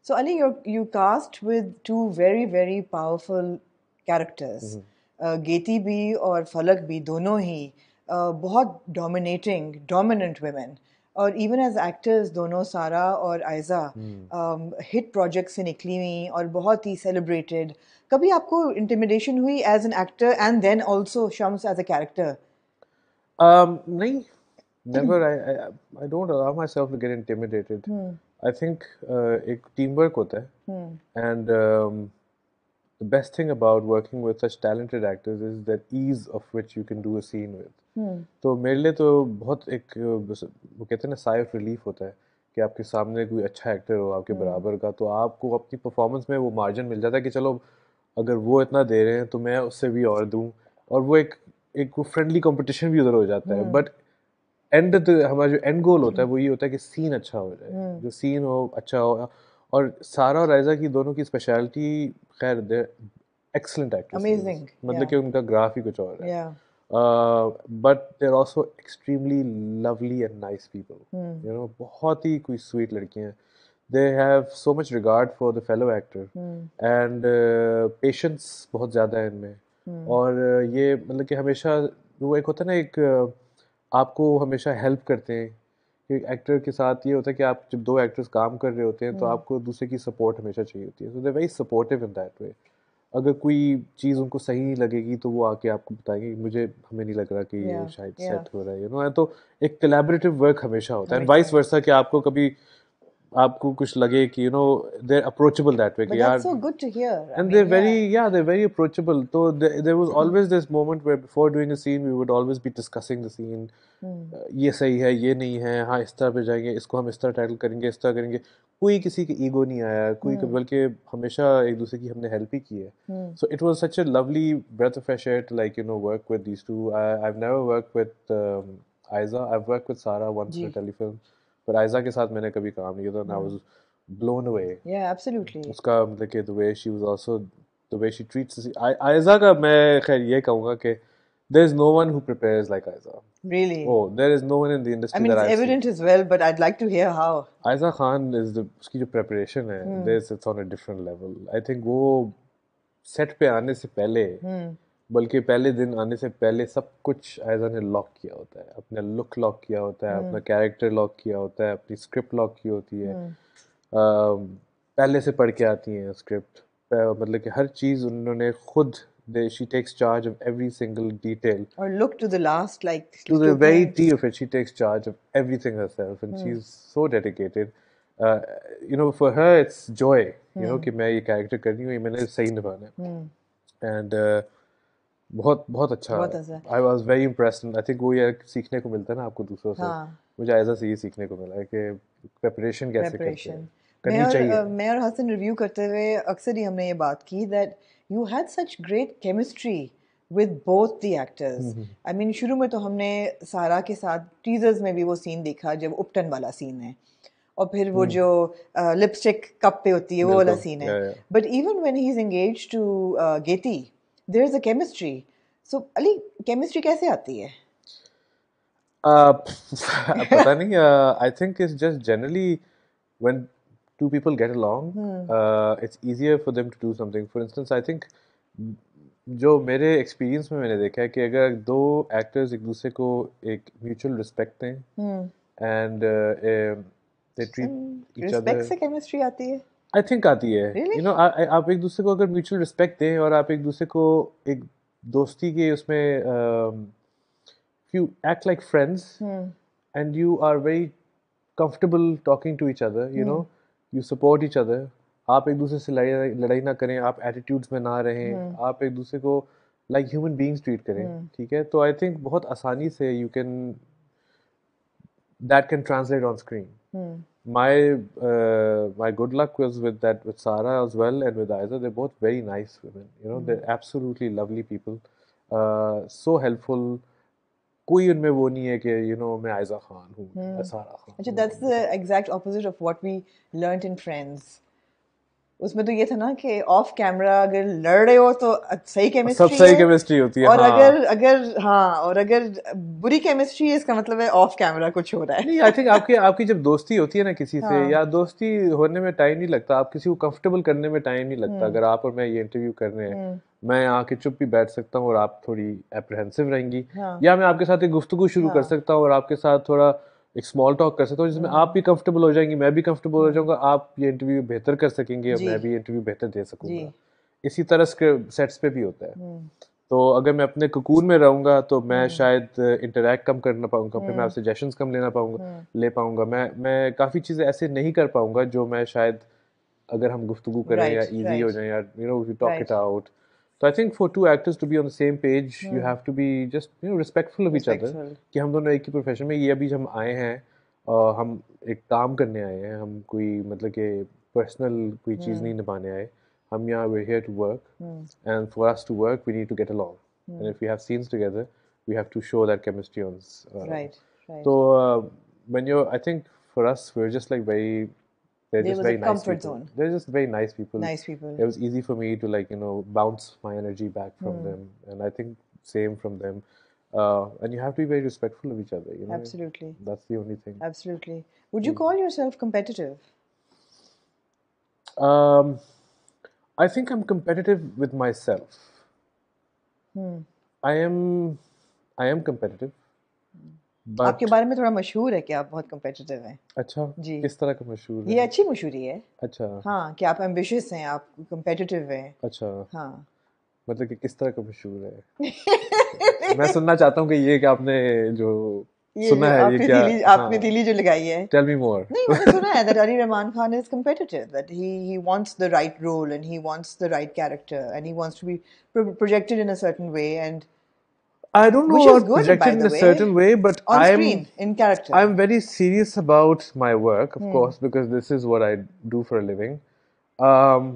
So Ali, you cast with two very very powerful characters. गेती भी और फलक भी दोनों ही बहुत dominant women. और इवन एज एक्टर्स दोनों सारा और आयजा हिट प्रोजेक्ट से निकली हुई और बहुत ही सेलिब्रेटेड. कभी आपको इंटिमिडेशन हुई as an actor and then also Shams as a character? nahi, never. I don't allow myself to get intimidated. I think एक teamwork होता है, and the best thing about working with such talented actors is that ease of which you can do a scene with. तो मेरे लिए तो बहुत एक वो कहते हैं ना sigh of relief होता है कि आपके सामने कोई अच्छा एक्टर हो आपके बराबर का, तो आपको अपनी परफॉर्मेंस में वो मार्जिन मिल जाता है कि चलो अगर वो इतना दे रहे हैं तो मैं उससे भी और दूं, और वो एक एक वो फ्रेंडली कंपटीशन भी उधर हो जाता है. बट हमारा जो एंड गोल होता है वो ये होता है कि सीन अच्छा हो जाए, जो सीन हो अच्छा हो. और सारा और राइजा की दोनों की स्पेशलिटी, खैर दे एक्सलेंट एक्ट्रेसेस, अमेजिंग, मतलब कि उनका ग्राफ ही कुछ और है. या but they are also extremely lovely and nice people, you know, बहुत ही कोई स्वीट लड़कियां हैं. they have so much regard for the fellow actor, and patience बहुत ज़्यादा है इनमें. और ये मतलब कि हमेशा वो एक होता है ना, एक आपको हमेशा हेल्प करते हैं कि एक्टर के साथ ये होता है कि आप जब दो एक्टर्स काम कर रहे होते हैं तो आपको दूसरे की सपोर्ट हमेशा चाहिए होती है. So they very supportive in that way. अगर कोई चीज़ उनको सही नहीं लगेगी तो वो आके आपको बताएंगे मुझे हमें नहीं लग रहा कि ये शायद सेट हो रहा है, यू नो. तो एक कोलैबोरेटिव वर्क हमेशा होता है, एंड वाइस वर्सा कि आपको कभी आपको कुछ लगे कि they're approachable that way कि but यार, that's so good to hear. and they're very, yeah, they're very approachable. So there was always this moment where before doing a scene we would always be discussing the scene. ये सही है, ये नहीं है, हाँ इस तरह पे जाएंगे, इसको हम इस तरह टैकल करेंगे, इस तरह करेंगे. कोई किसी की ईगो नहीं आया, कोई बल्कि हमेशा एक दूसरे की हमने हेल्प ही की है. So it was such a lovely breath of fresh air to work with these two. I've never worked with Aiza. I've worked with Sara once in a telefilm. पर आयजा के साथ मैंने कभी काम नहीं किया था, and I was blown away. Yeah, absolutely. उसका मतलब कि the way she was also, the way she treats Aiza का, मैं खैर ये कहूँगा कि there is no one who prepares like Aiza. Really? Oh, there is no one in the industry I mean, that it's I've evident seen. as well, but I'd like to hear how. Aiza Khan is उसकी जो preparation है, it's on a different level. I think वो set पे आने से पहले, बल्कि पहले दिन आने से पहले सब कुछ आयजा ने लॉक किया होता है. अपना लुक लॉक किया होता है, अपना कैरेक्टर लॉक किया होता है, अपनी स्क्रिप्ट लॉक की होती है. पहले से पढ़ के आती हैं स्क्रिप्ट, मतलब कि हर चीज़ उन्होंने खुद, she takes charge of every single detail. Or look to the last, like To the very T of it, she takes charge of everything herself, and she's so dedicated. For her it's joy, कि मैं ये character कर रही हूँ, ये मैंने सही निभाना है. And बहुत बहुत अच्छा. I was very impressed. I think वो ये सीखने को मिलता है ना आपको दूसरों से. मुझे ऐसा से ये सीखने को मिला है कि प्रिपरेशन कैसे करनी चाहिए. मैं और हसन रिव्यू करते हुए अक्सर ही हमने ये बात की that you had such great chemistry with both the actors. I mean, शुरू में तो हमने सारा के साथ टीजर्स में भी वो सीन देखा जब उपटन वाला सीन है, और फिर वो जो लिपस्टिक कप पे होती है वो वाला सीन है. But even when he is engaged to Getty, there is a chemistry. So Ali, chemistry कैसे आती है? पता नहीं. I think it's just generally when two people get along, it's easier for them to do something. For instance, I think जो मेरे experience में मैंने देखा है कि अगर दो एक्टर्स एक दूसरे को एक म्यूचुअल रिस्पेक्ट दें and they treat each other, respect से केमिस्ट्री आती है. आई थिंक आती है. Really? आप एक दूसरे को अगर म्यूचुअल रिस्पेक्ट दें और आप एक दूसरे को एक दोस्ती के उसमें you act like friends, and you are very comfortable talking to each other, you support each other. आप एक दूसरे से लड़ाई ना करें, आप एटीट्यूड्स में ना रहें, आप एक दूसरे को लाइक ह्यूमन बीइंग्स ट्रीट करें, ठीक है. तो आई थिंक बहुत आसानी से you can, that can translate on screen. My good luck was with Sara as well, and with Aiza. They're both very nice women. They're absolutely lovely people. So helpful. कोई उनमें वो नहीं है कि मैं आयजा खान हूँ, मैं सारा खान. अच्छा, that's the exact opposite of what we learnt in Friends. उसमें तो ये था ना कि ऑफ कैमरा अगर लड़ रहे हो तो सही सब केमिस्ट्री सही है, केमिस्ट्री होती है, और हाँ। अगर बुरी केमिस्ट्री है, इसका मतलब है ऑफ कैमरा कुछ हो रहा है। नहीं, आई थिंक आपकी आपकी जब दोस्ती होती है ना किसी से, हाँ। या दोस्ती होने में टाइम नहीं लगता, आप किसी को कंफर्टेबल करने में टाइम नहीं लगता। अगर आप और मैं ये इंटरव्यू कर रहे हैं, मैं आके चुप भी बैठ सकता हूँ और आप थोड़ी एप्रहेंसिव रहेंगी, हाँ। या मैं आपके साथ एक गुफ्तगू शुरू कर सकता हूँ और आपके साथ थोड़ा एक स्मॉल टॉक कर सकता हूँ, जिसमें आप भी कंफर्टेबल हो जाएंगी, मैं भी कंफर्टेबल हो जाऊंगा, आप ये इंटरव्यू बेहतर कर सकेंगे और जी मैं भी इंटरव्यू बेहतर दे जी सकूंगा। इसी तरह सेट्स पे भी होता है। तो अगर मैं अपने कुकून में रहूंगा तो मैं शायद इंटरेक्ट कम कर ना पाऊंगा, फिर मैं आपसे सजेशंस कम ले पाऊंगा, मैं काफ़ी चीज़ें ऐसे नहीं कर पाऊंगा जो मैं शायद अगर हम गुफ्तगू करें या राइट इजी हो राइट जाए, या we talk it right out. तो I think for two actors to be on the same page, you have to be just respectful of each other, respectful कि हम दोनों एक ही प्रोफेशन में, ये अभी हम आए हैं, हम एक काम करने आए हैं, हम कोई मतलब कि पर्सनल कोई चीज़ नहीं निभाने आए, हम यहाँ we're here to work, and for us to work we need to get along, and if we have scenes together we have to show that chemistry on right right so when you're I think for us we're just like they're there just was a very nice comfort people, zone they're just very nice people. Nice people It was easy for me to like bounce my energy back from them, and I think same from them. And you have to be very respectful of each other, absolutely that's the only thing. Absolutely would you call yourself competitive? um, I think I'm competitive with myself. I am I am competitive, आपके but बारे में थोड़ा मशहूर है कि आप बहुत competitive हैं। अच्छा, जी किस तरह का मशहूर ये है? अच्छी मशहूरी है। अच्छा हाँ कि आप एम्बिशियस हैं, आप competitive हैं। अच्छा, हाँ मतलब कि किस तरह का मशहूर है? मैं सुनना चाहता हूँ कि ये कि आपने जो ये सुना जो है ये क्या? आपने हाँ, तीली जो लगाई है, टेल मी मोर. नहीं मैंने सुना है that Ali Rahman Khan is competitive, that he wants the right role and he wants the right character and he wants to be projected in a certain way, and I don't know which is about good by projected in the a way, certain way, but on screen in character. I'm very serious about my work, of course, because this is what I do for a living. Um,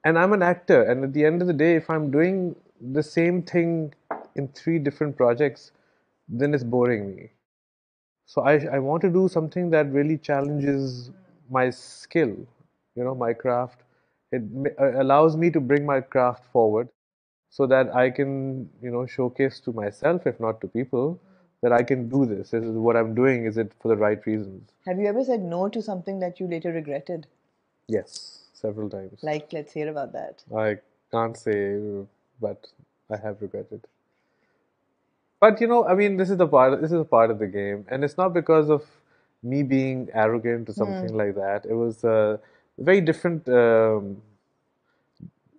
and I'm an actor, and at the end of the day, if I'm doing the same thing in 3 different projects, then it's boring me. So I want to do something that really challenges my skill, my craft. It allows me to bring my craft forward so that I can, showcase to myself, if not to people, that I can do this. This is what I'm doing. Is it for the right reasons? Have you ever said no to something that you later regretted? Yes, several times. Like, let's hear about that. I can't say, but I have regretted. But I mean, this is the part. This is a part of the game, and it's not because of me being arrogant or something like that. It was very different.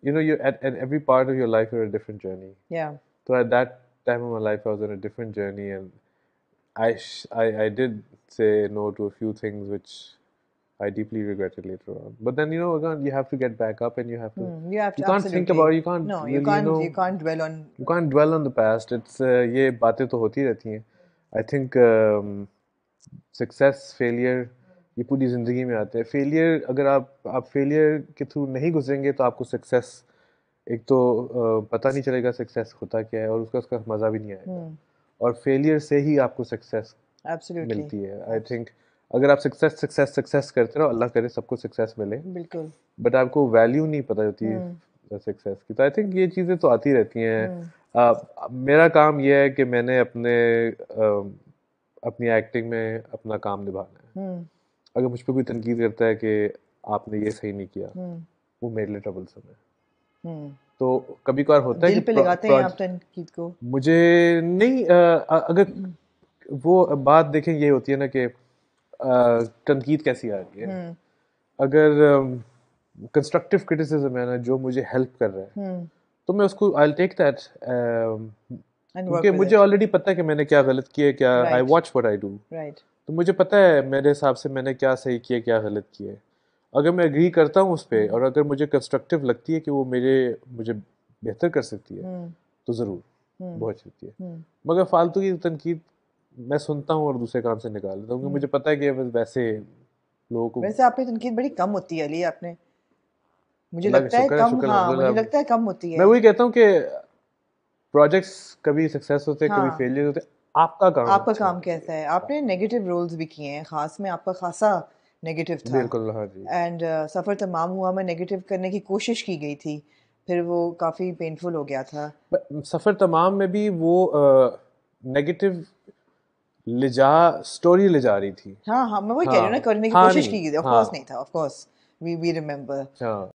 You at every part of your life, you're a different journey. Yeah. So at that time of my life, I was on a different journey, and I did say no to a few things which I deeply regretted later on. But then again, you have to get back up, and you have to. You have to You can't think absolutely. about it. You can't No, really, you can't dwell on. you can't dwell on the past. It's ये बातें तो होती रहती हैं. I think success, failure, ये पूरी ज़िंदगी में आते हैं. फेलियर अगर आप फेलियर के थ्रू नहीं गुजरेंगे तो आपको सक्सेस एक तो पता नहीं चलेगा सक्सेस होता क्या है, और उसका मज़ा भी नहीं आएगा. और फेलियर से ही आपको सक्सेस Absolutely. मिलती है. आई थिंक अगर आप सक्सेस करते रहो, अल्लाह करे सबको सक्सेस मिले, बिल्कुल. बट आपको वैल्यू नहीं पता होती सक्सेस की. तो आई थिंक ये चीज़ें तो आती रहती हैं. मेरा काम ये है कि मैंने अपनी एक्टिंग में अपना काम निभाना है. अगर मुझ पर कोई तनकीद करता है कि आपने ये सही नहीं किया, वो मेरे लिए ट्रबलसम है. तो कभी कभार होता है दिल कि पे लगाते हैं आप तनकीद को? मुझे नहीं, अगर वो बात देखें ये होती है ना कि तनकीद कैसी आ रही है. अगर कंस्ट्रक्टिव क्रिटिसिज्म है ना, जो मुझे हेल्प कर रहा है, तो मैं उसको आई टेक दैट, क्योंकि मुझे ऑलरेडी पता है कि मैंने क्या गलत किया, क्या I watch what I do. तो मुझे पता है मेरे हिसाब से मैंने क्या सही किया, क्या गलत किया. अगर मैं एग्री करता हूँ उस पर, और अगर मुझे कंस्ट्रक्टिव लगती है कि वो मुझे बेहतर कर सकती है, तो ज़रूर बहुत अच्छी होती है. मगर फालतू की तनकीद मैं सुनता हूँ और दूसरे काम से निकाल देता हूँ, क्योंकि मुझे पता है कि वैसे लोगों को. वैसे आप पे तनकीद बड़ी कम होती है अली, आपने मुझे लगता है कम. हाँ, मुझे लगता है कम होती है. मैं वही कहता हूँ कि प्रोजेक्ट्स कभी सक्सेस होते हैं, कभी फेलियर होते हैं. आपका काम कैसा है? आपने नेगेटिव रोल्स भी किए हैं, खास में आपका खासा नेगेटिव था बिल्कुल हाँ जी एंड सफ़र तमाम हुआ में नेगेटिव करने की कोशिश की गई थी फिर वो काफ़ी पेनफुल हो गया था But सफ़र तमाम में भी वो नेगेटिव स्टोरी ले जा रही थी हाँ हाँ मैं वही कह रही हूँ ना हाँ करने की हाँ कोशिश नहीं की गई ऑफ कोर्स हाँ नहीं था ऑफ कोर्स वी रिमेम्बर हाँ